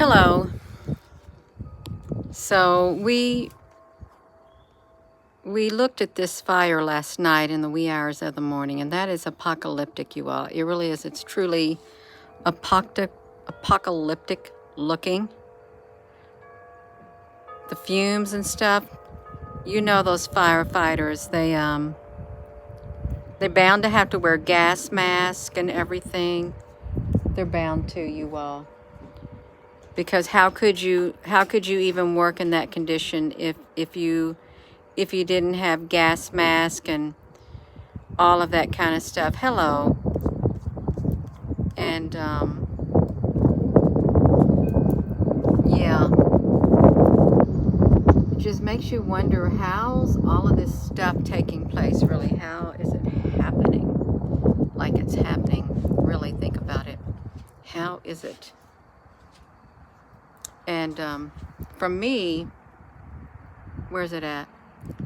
Hello. So we looked at this fire last night in the wee hours of the morning, and that is apocalyptic, you all. It really is. It's truly apocalyptic looking. The fumes and stuff. You know those firefighters, they're bound to have to wear gas masks and everything. They're bound to, you all. Because how could you even work in that condition if you didn't have gas mask and all of that kind of stuff? Hello. And yeah, it just makes you wonder, how's all of this stuff taking place really? How is it happening? Like it's happening. Really think about it. How is it? And from me, where's it at?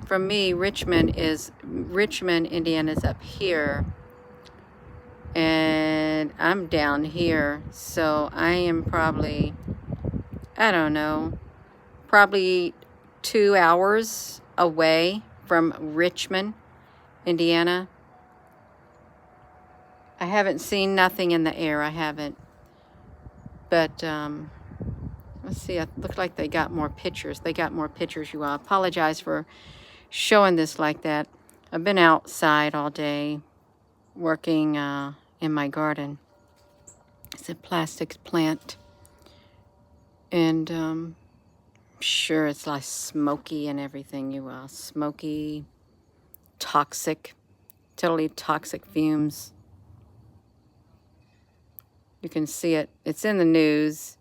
From me, Richmond, Indiana is up here, and I'm down here. So I am probably, I don't know, probably 2 hours away from Richmond, Indiana. I haven't seen nothing in the air. I haven't. But let's see, it looked like they got more pictures. They got more pictures, you all. I apologize for showing this like that. I've been outside all day working in my garden. It's a plastic plant. And sure, it's like smoky and everything, you all. Smoky, toxic, totally toxic fumes. You can see it. It's in the news.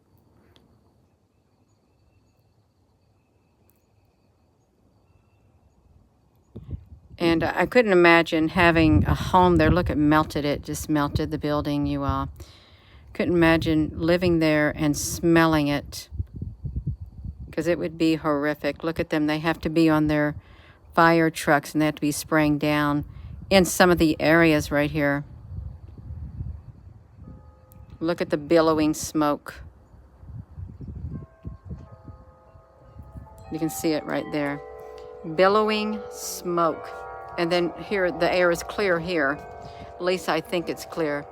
And I couldn't imagine having a home there. Look, it melted it. Just melted the building, you all. Couldn't imagine living there and smelling it. Because it would be horrific. Look at them. They have to be on their fire trucks and they have to be spraying down in some of the areas right here. Look at the billowing smoke. You can see it right there. Billowing smoke. And then here, the air is clear here. At least I think it's clear.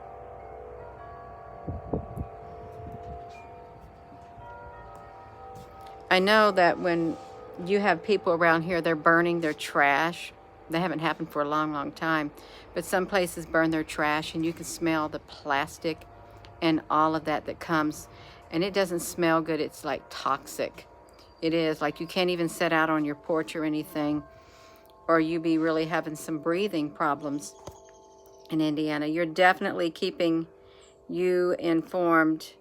I know that when you have people around here, they're burning their trash. They haven't happened for a long, long time. But some places burn their trash and you can smell the plastic and all of that comes. And it doesn't smell good. It's like toxic. It is. Like you can't even sit out on your porch or anything, or you be really having some breathing problems in Indiana. You're definitely keeping you informed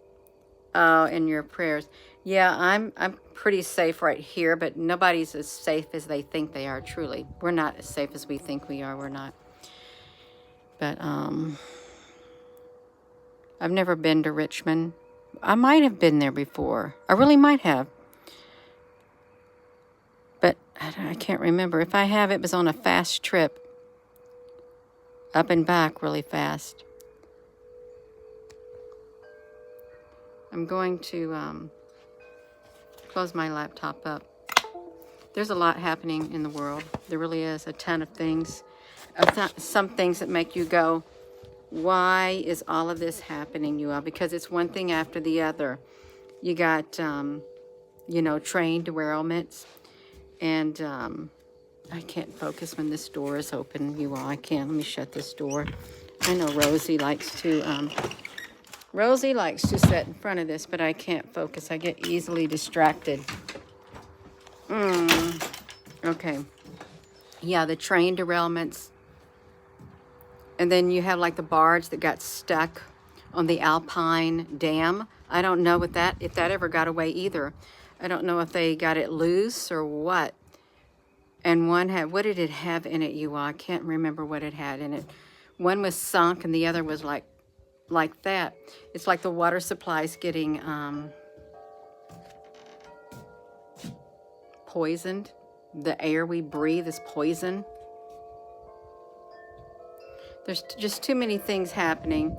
in your prayers. Yeah, I'm pretty safe right here, but nobody's as safe as they think they are, truly. We're not as safe as we think we are. We're not. But I've never been to Richmond. I might have been there before. I really might have. But I can't remember. If I have, it was on a fast trip. Up and back really fast. I'm going to close my laptop up. There's a lot happening in the world. There really is a ton of things. Some things that make you go, why is all of this happening, you all? Because it's one thing after the other. You got, you know, train derailments. And I can't focus when this door is open, you all. I can't. Let me shut this door. I know Rosie likes to sit in front of this, but I can't focus. I get easily distracted. Okay. Yeah, the train derailments. And then you have like the barge that got stuck on the Alpine Dam. I don't know if that ever got away either. I don't know if they got it loose or what. And one had, what did it have in it, you all? I can't remember what it had in it. One was sunk and the other was like that. It's like the water supply's getting poisoned. The air we breathe is poison. There's just too many things happening.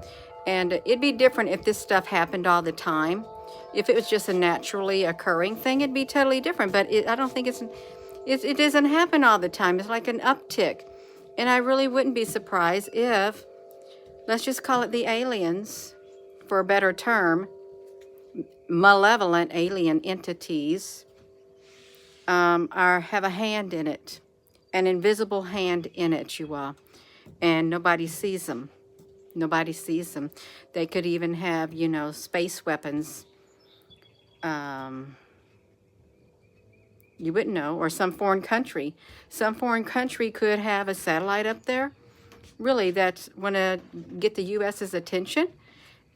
And it'd be different if this stuff happened all the time. If it was just a naturally occurring thing, it'd be totally different. But I don't think it doesn't happen all the time. It's like an uptick. And I really wouldn't be surprised if, let's just call it the aliens, for a better term, malevolent alien entities, have a hand in it, an invisible hand in it, you all. And nobody sees them. Nobody sees them. They could even have, you know, space weapons. You wouldn't know. Or some foreign country. Some foreign country could have a satellite up there. Really, that's want to get the U.S.'s attention.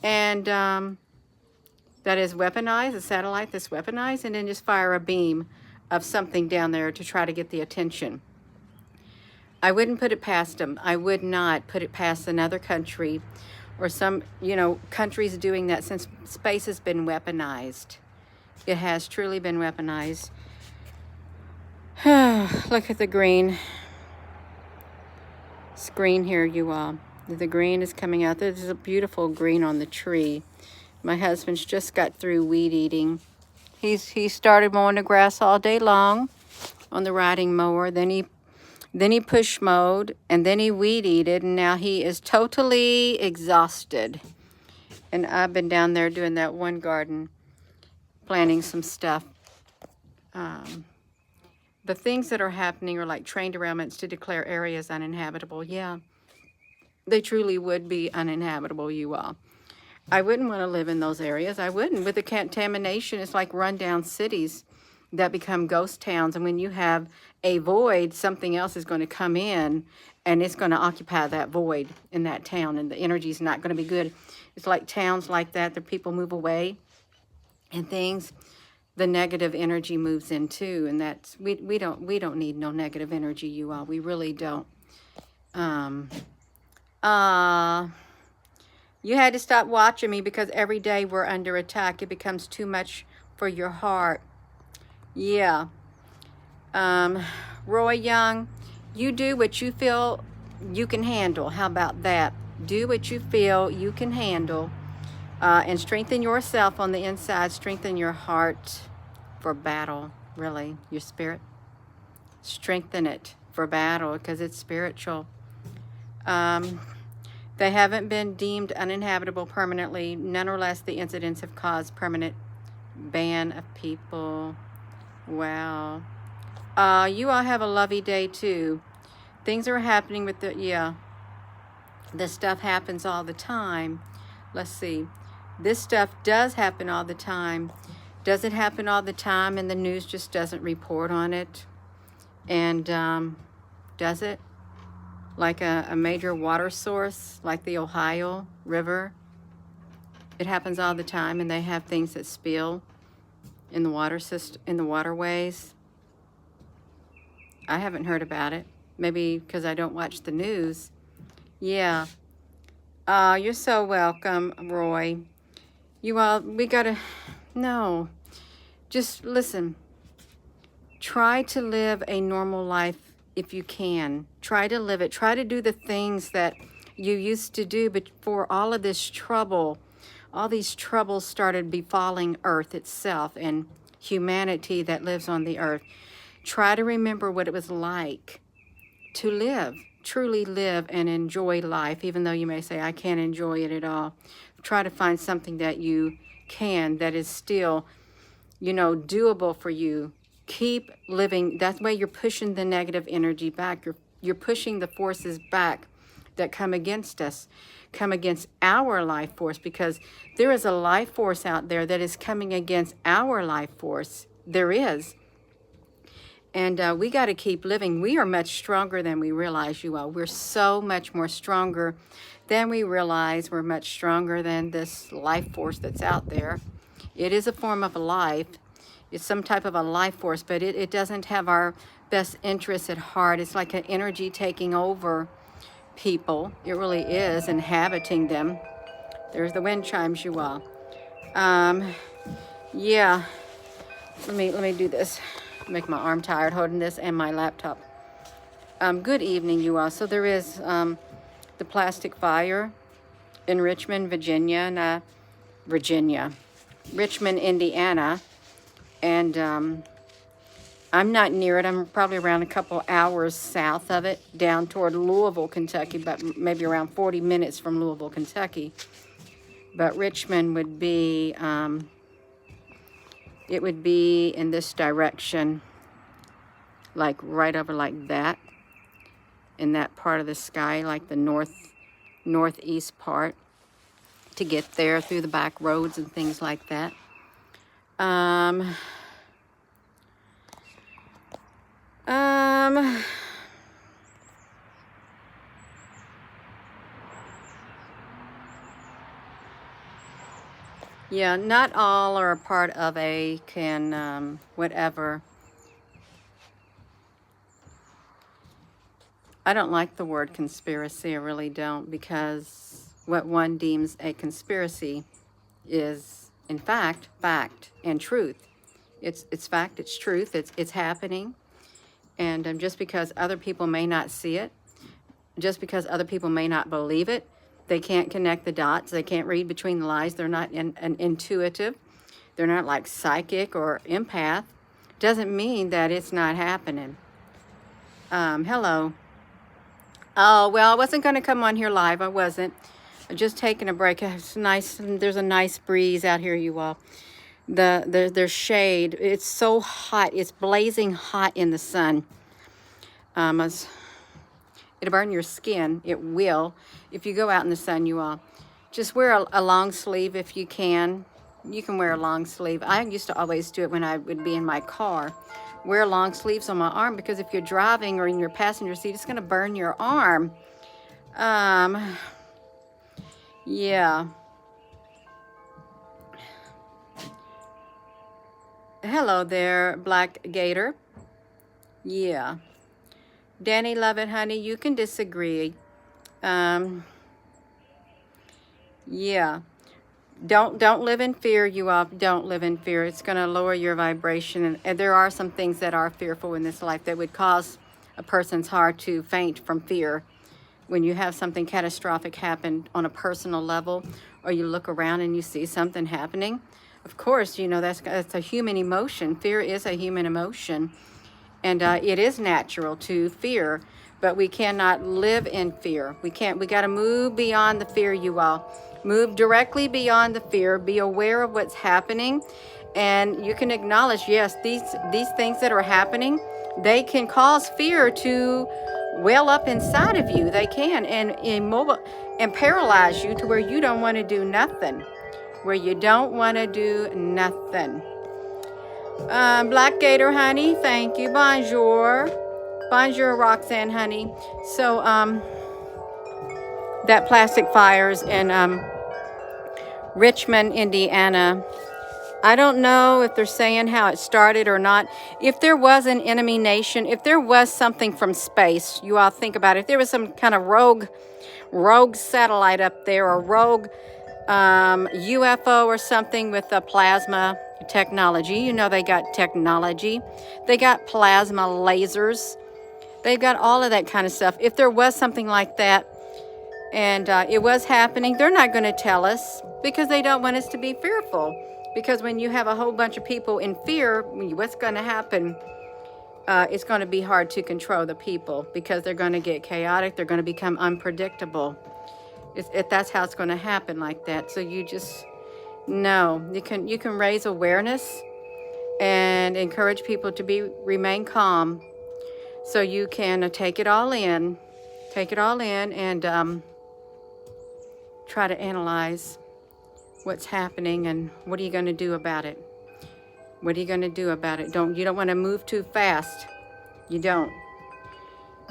And that is weaponized, a satellite that's weaponized, and then just fire a beam of something down there to try to get the attention. I wouldn't put it past them. I would not put it past another country or some, you know, countries doing that, since space has been weaponized. It has truly been weaponized. Look at the green. It's green here, you all. The green is coming out. There's a beautiful green on the tree. My husband's just got through weed eating. He started mowing the grass all day long on the riding mower. Then he push mowed, and then he weed eated, and now he is totally exhausted. And I've been down there doing that one garden, planting some stuff. The things that are happening are like train derailments to declare areas uninhabitable. Yeah, they truly would be uninhabitable, you all. I wouldn't want to live in those areas. I wouldn't. With the contamination, it's like rundown cities that become ghost towns. And when you have a void, something else is going to come in and it's going to occupy that void in that town, and the energy is not going to be good. It's like towns like that, the people move away and things, the negative energy moves in too. And that's, we don't need no negative energy, you all. We really don't. You had to stop watching me because every day we're under attack. It becomes too much for your heart. Yeah. Roy Young, you do what you feel you can handle. How about that? Do what you feel you can handle, and strengthen yourself on the inside. Strengthen your heart for battle, really, your spirit. Strengthen it for battle because it's spiritual. They haven't been deemed uninhabitable permanently. None or less the incidents have caused permanent ban of people. Wow. You all have a lovely day too. Things are happening with the, yeah. This stuff happens all the time. Let's see. This stuff does happen all the time. Does it happen all the time and the news just doesn't report on it? And does it? Like a major water source, like the Ohio River. It happens all the time, and they have things that spill in the water system, in the waterways. I haven't heard about it. Maybe because I don't watch the news. Yeah. You're so welcome, Roy. You all, we gotta, no. Just listen. Try to live a normal life if you can. Try to live it. Try to do the things that you used to do before all of this trouble, all these troubles started befalling Earth itself and humanity that lives on the earth. Try to remember what it was like to live, truly live and enjoy life, even though you may say, I can't enjoy it at all. Try to find something that you can, that is still, you know, doable for you. Keep living. That way you're pushing the negative energy back. You're pushing the forces back that come against us, come against our life force, because there is a life force out there that is coming against our life force. There is. And we got to keep living. We are much stronger than we realize, you all. We're so much more stronger than we realize. We're much stronger than this life force that's out there. It is a form of a life. It's some type of a life force, but it doesn't have our best interests at heart. It's like an energy taking over people. It really is, inhabiting them. There's the wind chimes, you all. Yeah. Let me do this. Make my arm tired holding this and my laptop. Good evening, you all. So there is the plastic fire in Richmond, Virginia. Richmond, Indiana. And I'm not near it. I'm probably around a couple hours south of it, down toward Louisville, Kentucky, but maybe around 40 minutes from Louisville, Kentucky. But Richmond would be, it would be in this direction, like right over like that, in that part of the sky, like the northeast part, to get there through the back roads and things like that. Yeah, not all are a part of a whatever. I don't like the word conspiracy, I really don't, because what one deems a conspiracy is, in fact, fact and truth. It's fact, it's truth, it's happening. And just because other people may not see it, just because other people may not believe it, they can't connect the dots, they can't read between the lines, they're not intuitive, they're not like psychic or empath, doesn't mean that it's not happening. Hello. Oh, well, I wasn't going to come on here live. I wasn't. I'm just taking a break. It's nice. There's a nice breeze out here, you all. There's shade. It's so hot. It's blazing hot in the sun. It'll burn your skin. It will. If you go out in the sun, you all. Just wear a long sleeve if you can. You can wear a long sleeve. I used to always do it when I would be in my car. Wear long sleeves on my arm, because if you're driving or in your passenger seat, it's going to burn your arm. Yeah. Hello there, Black Gator. Yeah. Danny, love it, honey. You can disagree. Yeah. Don't live in fear, you all. Don't live in fear. It's going to lower your vibration. And there are some things that are fearful in this life that would cause a person's heart to faint from fear. When you have something catastrophic happen on a personal level, or you look around and you see something happening, of course, you know, that's a human emotion. Fear is a human emotion. And it is natural to fear, but we cannot live in fear. We got to move beyond the fear, you all. Move directly beyond the fear. Be aware of what's happening. And you can acknowledge, yes, these things that are happening, they can cause fear to well up inside of you. They can, and immobile and paralyze you to where you don't want to do nothing. Where you don't want to do nothing. Black Gator, honey, thank you. Bonjour. Bonjour, Roxanne, honey. So, that plastic fires in Richmond, Indiana. I don't know if they're saying how it started or not. If there was an enemy nation, if there was something from space, you all think about it. If there was some kind of rogue satellite up there, or rogue UFO or something with the plasma technology. You know, they got technology. They got plasma lasers. They've got all of that kind of stuff. If there was something like that, and it was happening, they're not going to tell us, because they don't want us to be fearful. Because when you have a whole bunch of people in fear, what's going to happen? It's going to be hard to control the people, because they're going to get chaotic. They're going to become unpredictable. That's how it's going to happen like that. So you just know, you can raise awareness and encourage people to remain calm, so you can take it all in, and try to analyze what's happening and what are you going to do about it. What are you going to do about it? You don't want to move too fast. You don't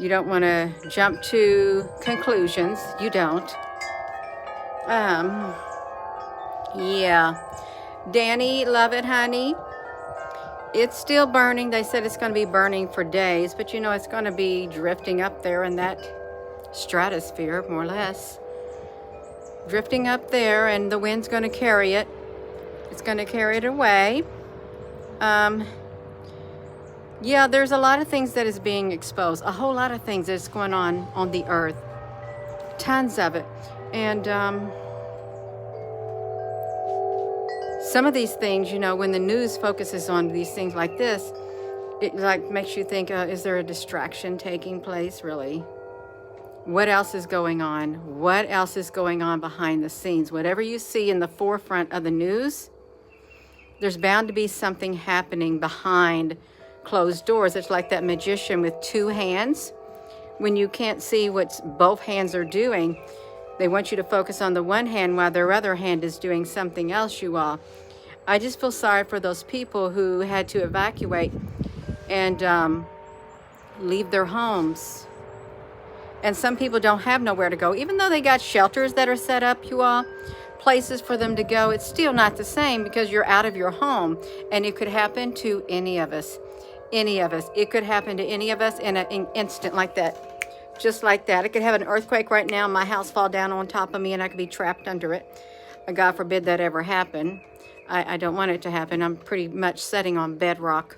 want to jump to conclusions. You don't. Yeah. Danny, love it, honey. It's still burning. They said it's going to be burning for days, but you know, it's going to be drifting up there in that stratosphere, more or less. Drifting up there, and the wind's going to carry it. It's going to carry it away. Yeah, there's a lot of things that is being exposed. A whole lot of things that's going on the earth. Tons of it. And some of these things, you know, when the news focuses on these things like this, it like makes you think, is there a distraction taking place, really? What else is going on? What else is going on behind the scenes? Whatever you see in the forefront of the news, there's bound to be something happening behind closed doors. It's like that magician with two hands. When you can't see what both hands are doing, they want you to focus on the one hand while their other hand is doing something else, you all. I just feel sorry for those people who had to evacuate and leave their homes. And some people don't have nowhere to go. Even though they got shelters that are set up, you all, places for them to go, it's still not the same because you're out of your home. And it could happen to any of us. Any of us. It could happen to any of us in an instant like that. Just like that. I could have an earthquake right now, my house fall down on top of me, and I could be trapped under it. God forbid that ever happen. I don't want it to happen. I'm pretty much sitting on bedrock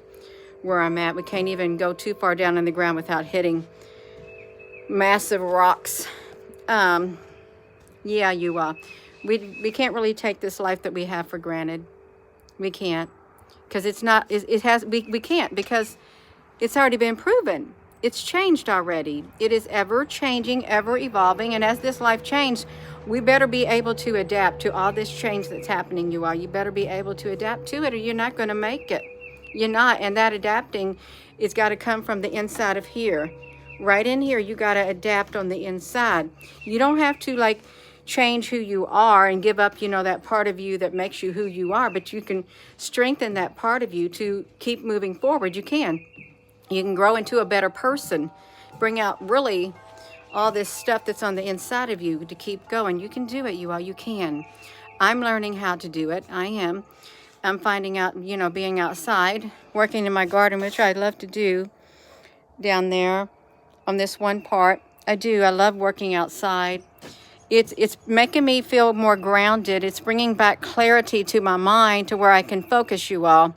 where I'm at. We can't even go too far down in the ground without hitting massive rocks. Yeah, you are. We can't really take this life that we have for granted. We can't, because it's not. We can't, because it's already been proven. It's changed already. It is ever changing, ever evolving, and as this life changed, we better be able to adapt to all this change that's happening. You are. You better be able to adapt to it, or you're not going to make it. You're not, and that adapting is got to come from the inside of here. Right in here, you got to adapt on the inside. You don't have to like change who you are and give up, you know, that part of you that makes you who you are, but you can strengthen that part of you to keep moving forward. You can. You can grow into a better person, bring out really all this stuff that's on the inside of you to keep going. You can do it, you all. You can. I'm learning how to do it. I am. I'm finding out, you know, being outside, working in my garden, which I love to do down there on this one part. I do. I love working outside. It's making me feel more grounded. It's bringing back clarity to my mind to where I can focus, you all,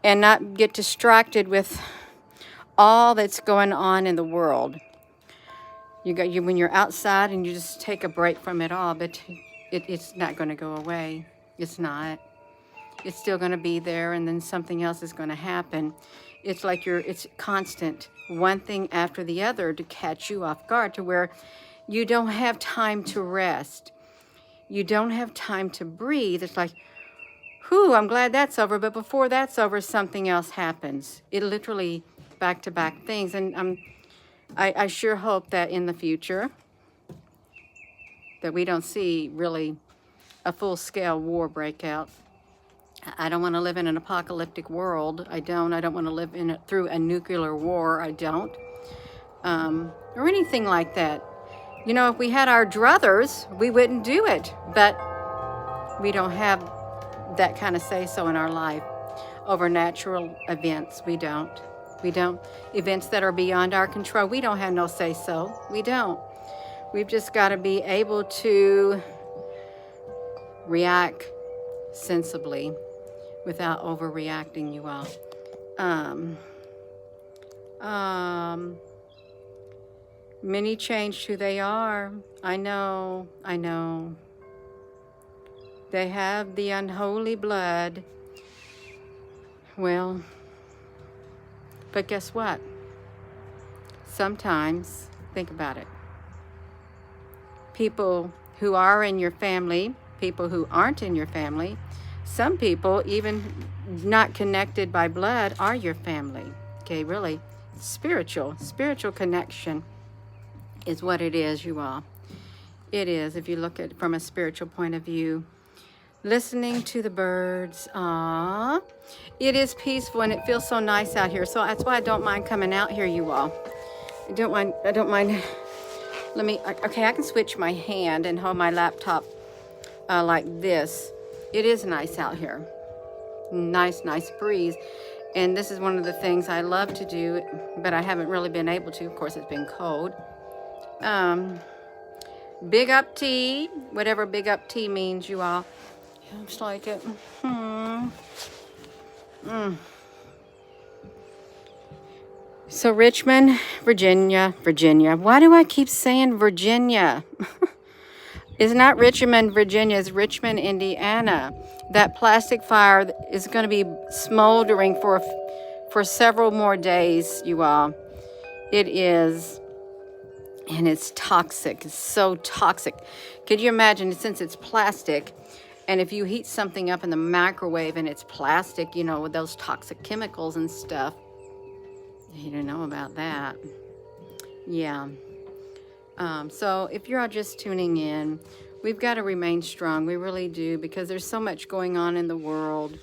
and not get distracted with all that's going on in the world. When you're outside and you just take a break from it all, but it's not going to go away. It's not. It's still going to be there, and then something else is going to happen. It's like it's constant, one thing after the other to catch you off guard, to where you don't have time to rest. You don't have time to breathe. It's like, whew, I'm glad that's over. But before that's over, something else happens. It literally back-to-back things. And I sure hope that in the future that we don't see really a full-scale war break out. I don't want to live in an apocalyptic world. I don't want to live through a nuclear war. I don't. Or anything like that. You know, if we had our druthers, we wouldn't do it. But we don't have that kind of say-so in our life over natural events. We don't. We don't. Events that are beyond our control, we don't have no say-so. We don't. We've just got to be able to react sensibly without overreacting, you all. Many changed who they are. I know. They have the unholy blood. Well, but guess what? Sometimes, think about it. People who are in your family, people who aren't in your family, some people, even not connected by blood, are your family. Okay, really. Spiritual connection is what it is, you all. It is, if you look at it from a spiritual point of view. Listening to the birds. Aww. It is peaceful and it feels so nice out here. So that's why I don't mind coming out here, you all. I don't mind. Okay, I can switch my hand and hold my laptop like this. It is nice out here. Nice breeze. And this is one of the things I love to do, but I haven't really been able to. Of course, it's been cold. Big up tea, whatever big up tea means, you all. Looks like it. So Richmond, Virginia. Why do I keep saying Virginia? It's not Richmond, Virginia. It's Richmond, Indiana. That plastic fire is going to be smoldering for several more days, you all. It is, and it's toxic. It's so toxic. Could you imagine, since it's plastic, and if you heat something up in the microwave and it's plastic, you know, with those toxic chemicals and stuff, you don't know about that. Yeah. So if you're all just tuning in, we've got to remain strong. We really do, because there's so much going on in the world.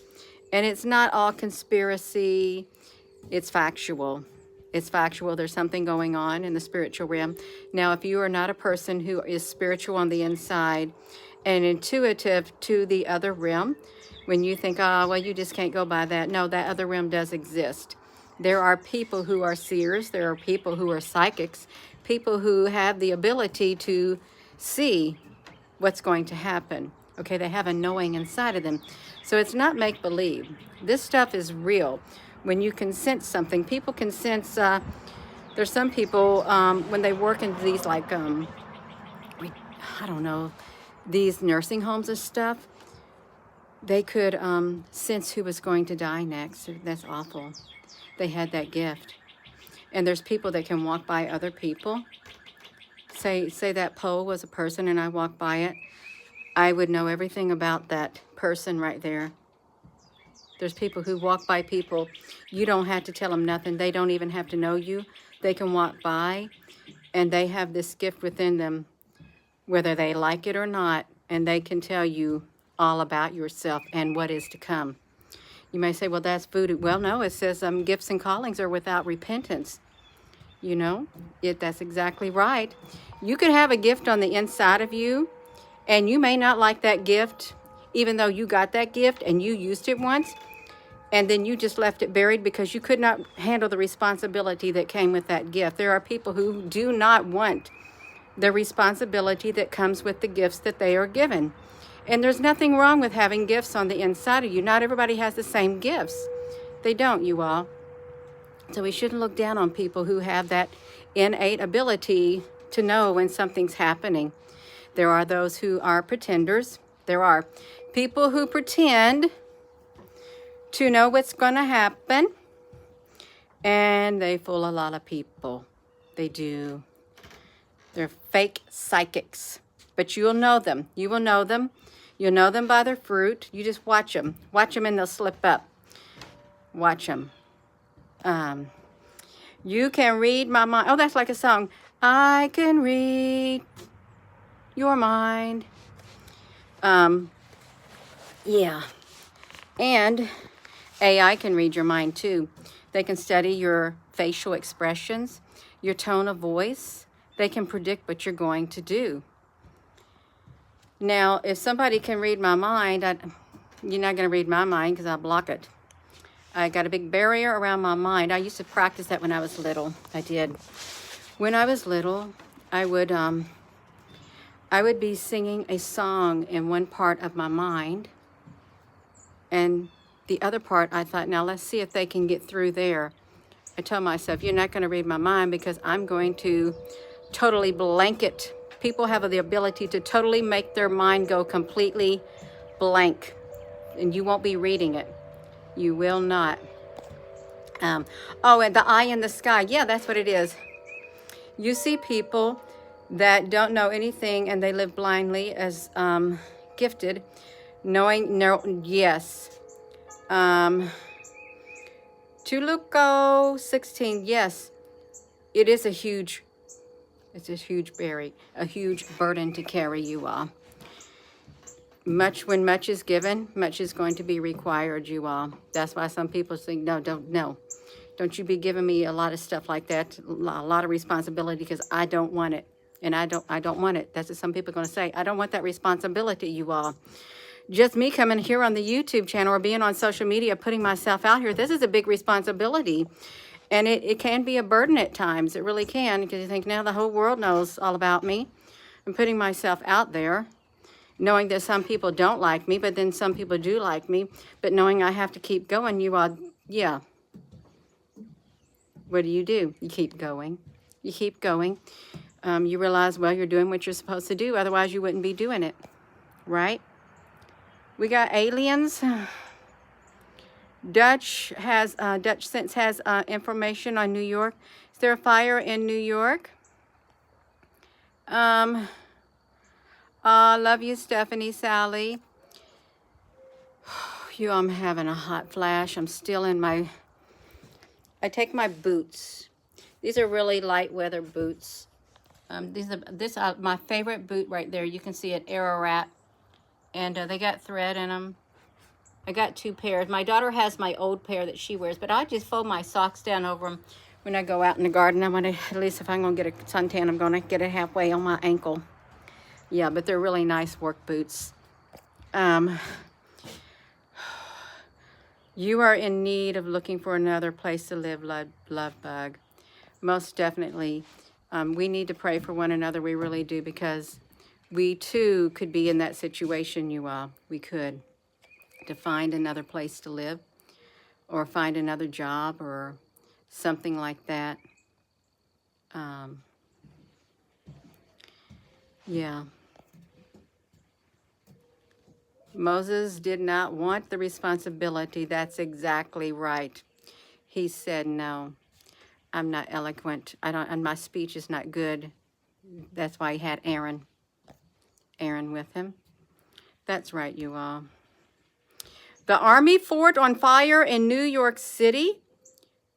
And it's not all conspiracy. It's factual. It's factual. There's something going on in the spiritual realm. Now, if you are not a person who is spiritual on the inside and intuitive to the other realm, when you think, oh, well, you just can't go by that. No, that other realm does exist. There are people who are seers. There are people who are psychics, people who have the ability to see what's going to happen. Okay, they have a knowing inside of them. So it's not make-believe. This stuff is real. When you can sense something, people can sense, there's some people, when they work in these, like, I don't know, these nursing homes and stuff, they could sense who was going to die next. That's awful. They had that gift. And there's people that can walk by other people. Say that pole was a person and I walked by it. I would know everything about that person right there. There's people who walk by people. You don't have to tell them nothing. They don't even have to know you. They can walk by and they have this gift within them, whether they like it or not, and they can tell you all about yourself and what is to come. You may say, well, that's voodoo. Well, no, it says gifts and callings are without repentance. You know, that's exactly right. You could have a gift on the inside of you, and you may not like that gift, even though you got that gift and you used it once, and then you just left it buried because you could not handle the responsibility that came with that gift. There are people who do not want the responsibility that comes with the gifts that they are given. And there's nothing wrong with having gifts on the inside of you. Not everybody has the same gifts. They don't, you all. So we shouldn't look down on people who have that innate ability to know when something's happening. There are those who are pretenders. There are people who pretend to know what's going to happen, and they fool a lot of people. They do. They're fake psychics, but you'll know them. You will know them. You'll know them by their fruit. You just watch them. Watch them and they'll slip up. Watch them. You can read my mind. Oh, that's like a song. I can read your mind. Yeah. And AI can read your mind too. They can study your facial expressions, your tone of voice. They can predict what you're going to do. Now, if somebody can read my mind, you're not going to read my mind because I'll block it. I got a big barrier around my mind. I used to practice that when I was little. I did. When I was little, I would be singing a song in one part of my mind, and the other part, I thought, now let's see if they can get through there. I told myself, you're not going to read my mind because I'm going to totally blanket. People have the ability to totally make their mind go completely blank, and you won't be reading it. You will not. Oh, and the eye in the sky. Yeah, that's what it is. You see people that don't know anything and they live blindly as gifted, knowing, no, yes. Tuluco 16, yes. It is a huge burden to carry, you all. When much is given, much is going to be required, you all. That's why some people think, no. Don't you be giving me a lot of stuff like that, a lot of responsibility, because I don't want it. And I don't want it. That's what some people are going to say. I don't want that responsibility, you all. Just me coming here on the YouTube channel or being on social media, putting myself out here, this is a big responsibility. And it can be a burden at times. It really can, because you think, now the whole world knows all about me. I'm putting myself out there, knowing that some people don't like me, but then some people do like me. But knowing I have to keep going, you all, yeah. What do? You keep going. You keep going. You realize, well, you're doing what you're supposed to do. Otherwise, you wouldn't be doing it, right? We got aliens. Dutch Sense has information on New York. Is there a fire in New York? Love you, Stephanie, Sally. I'm having a hot flash. I'm still in my... I take my boots. These are really light weather boots. This my favorite boot right there. You can see it, Ararat, and they got thread in them. I got 2 pairs. My daughter has my old pair that she wears, but I just fold my socks down over them when I go out in the garden. I'm gonna, at least if I'm gonna get a suntan, I'm gonna get it halfway on my ankle. Yeah, but they're really nice work boots. You are in need of looking for another place to live, love bug. Most definitely. We need to pray for one another. We really do, because we too could be in that situation, you all. We could. To find another place to live, or find another job, or something like that. Yeah. Moses did not want the responsibility. That's exactly right. He said, no, I'm not eloquent. And my speech is not good. That's why he had Aaron with him. That's right, you all. The Army fort on fire in New York City.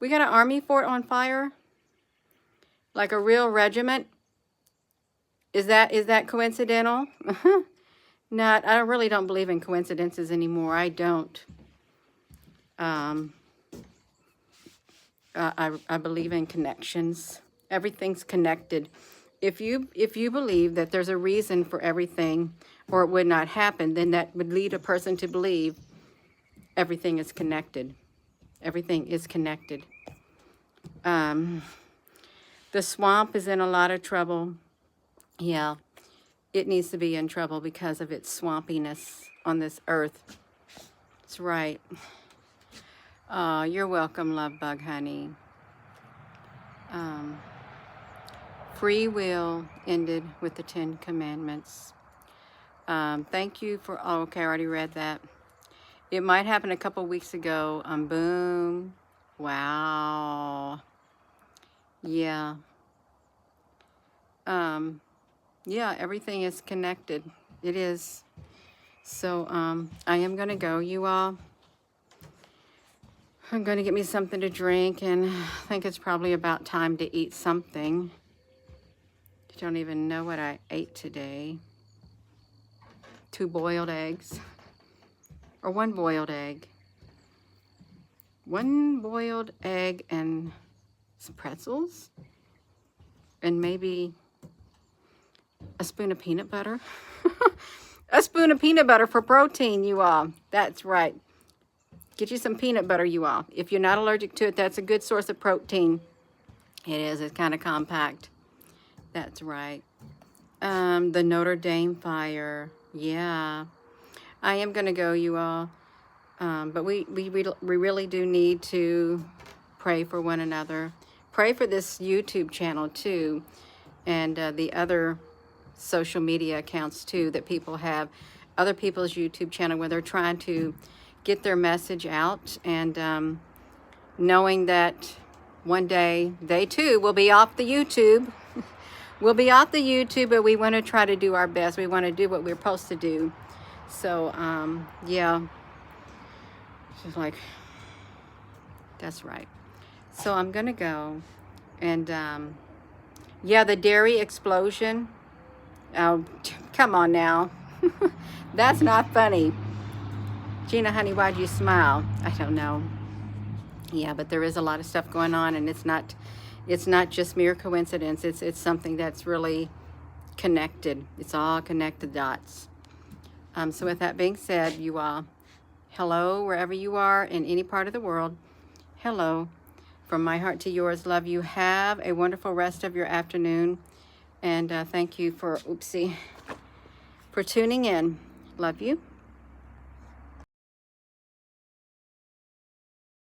We got an Army fort on fire? Like a real regiment? Is that coincidental? Not, I really don't believe in coincidences anymore. I don't. I believe in connections. Everything's connected. If you believe that there's a reason for everything, or it would not happen, then that would lead a person to believe everything is connected. Everything is connected. The swamp is in a lot of trouble. Yeah, it needs to be in trouble because of its swampiness on this earth. That's right. You're welcome, love bug honey. Free will ended with the 10 Commandments. Thank you for... Oh, okay, I already read that. It might happen a couple weeks ago. Boom. Wow. Yeah. Yeah, everything is connected. It is. So, I am going to go, you all. I'm going to get me something to drink, and I think it's probably about time to eat something. I don't even know what I ate today. 2 boiled eggs. Or 1 boiled egg. 1 boiled egg and some pretzels. And maybe a spoon of peanut butter. A spoon of peanut butter for protein, you all. That's right. Get you some peanut butter, you all. If you're not allergic to it, that's a good source of protein. It is. It's kind of compact. That's right. The Notre Dame fire. Yeah. I am going to go, you all. But we really do need to pray for one another. Pray for this YouTube channel, too. And the other social media accounts, too, that people have. Other people's YouTube channel where they're trying to get their message out. And knowing that one day they, too, will be off the YouTube. We'll be off the YouTube, but we want to try to do our best. We want to do what we're supposed to do. So, yeah. She's like, that's right. So I'm going to go. And, yeah, the dairy explosion. Oh, come on now. That's not funny. Gina, honey, why'd you smile? I don't know. Yeah, but there is a lot of stuff going on, and it's not just mere coincidence. It's something that's really connected. It's all connected dots. So with that being said, you all, hello, wherever you are in any part of the world. Hello. From my heart to yours, love you. Have a wonderful rest of your afternoon. And thank you for, for tuning in. Love you.